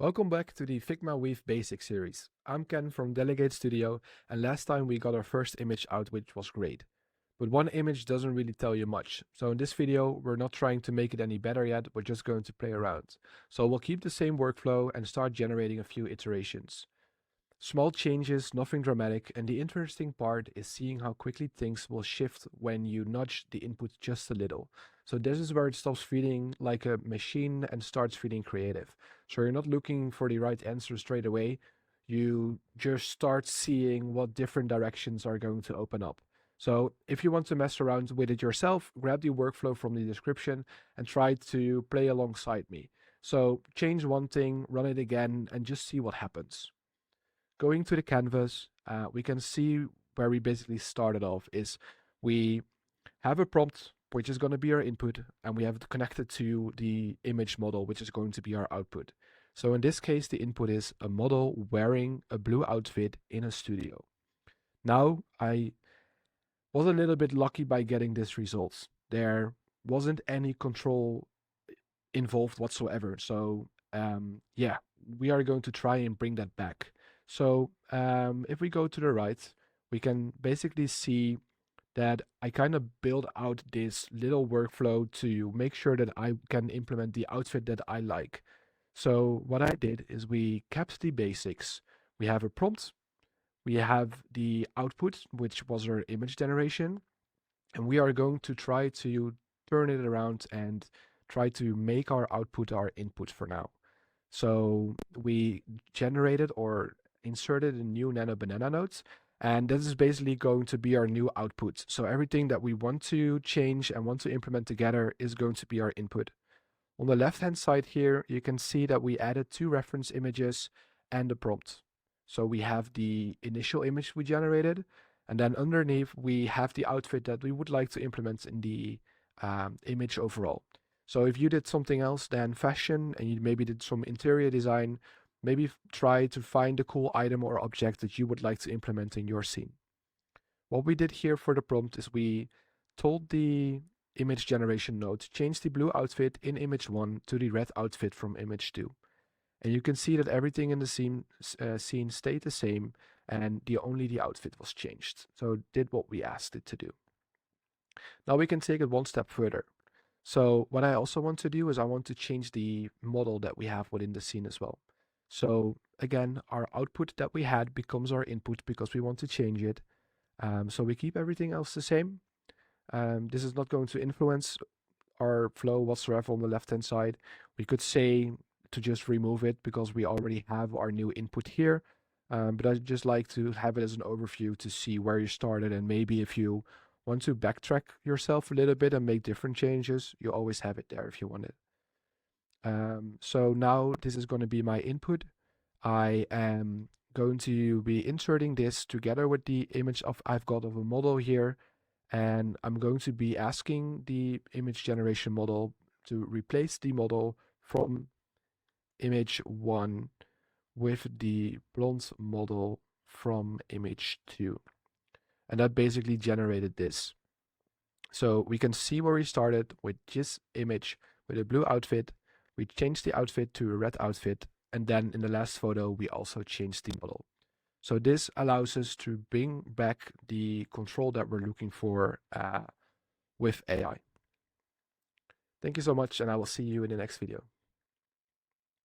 Welcome back to the Figma Weave Basic series. I'm Ken from Delegate Studio, and last time we got our first image out, which was great. But one image doesn't really tell you much, so in this video we're not trying to make it any better yet, we're just going to play around. So we'll keep the same workflow and start generating a few iterations. Small changes, nothing dramatic, and the interesting part is seeing how quickly things will shift when you nudge the input just a little. So this is where it stops feeling like a machine and starts feeling creative. So you're not looking for the right answer straight away, you just start seeing what different directions are going to open up. So if you want to mess around with it yourself, grab the workflow from the description and try to play alongside me. So change one thing, run it again, and just see what happens. Going to the canvas, we can see where we basically started off is we have a prompt, which is going to be our input, and we have it connected to the image model, which is going to be our output. So in this case, the input is a model wearing a blue outfit in a studio. Now, I was a little bit lucky by getting this result. There wasn't any control involved whatsoever. So yeah, we are going to try and bring that back. So if we go to the right, we can basically see that I kind of build out this little workflow to make sure that I can implement the outfit that I like. So what I did is we kept the basics. We have a prompt, we have the output, which was our image generation, and we are going to try to turn it around and try to make our output our input for now. So we generated or inserted a new nano banana nodes, and this is basically going to be our new output. So everything that we want to change and want to implement together is going to be our input. On the left hand side here, you can see that we added 2 reference images and a prompt. So we have the initial image we generated, and then underneath we have the outfit that we would like to implement in the image overall. So if you did something else than fashion and you maybe did some interior design, maybe try to find a cool item or object that you would like to implement in your scene. What we did here for the prompt is we told the image generation node to change the blue outfit in image 1 to the red outfit from image 2. And you can see that everything in the scene stayed the same, and only the outfit was changed. So it did what we asked it to do. Now we can take it one step further. So what I also want to do is I want to change the model that we have within the scene as well. So again, our output that we had becomes our input because we want to change it. So we keep everything else the same. This is not going to influence our flow whatsoever on the left-hand side. We could say to just remove it because we already have our new input here. But I just like to have it as an overview to see where you started, and maybe if you want to backtrack yourself a little bit and make different changes, you always have it there if you want it. So now this is going to be my input. I am going to be inserting this together with the image I've got of a model here, and I'm going to be asking the image generation model to replace the model from image 1 with the blonde model from image 2. And that basically generated this. So we can see where we started with this image with a blue outfit. We changed the outfit to a red outfit, and then in the last photo we also changed the model. So this allows us to bring back the control that we're looking for with AI. Thank you so much, and I will see you in the next video.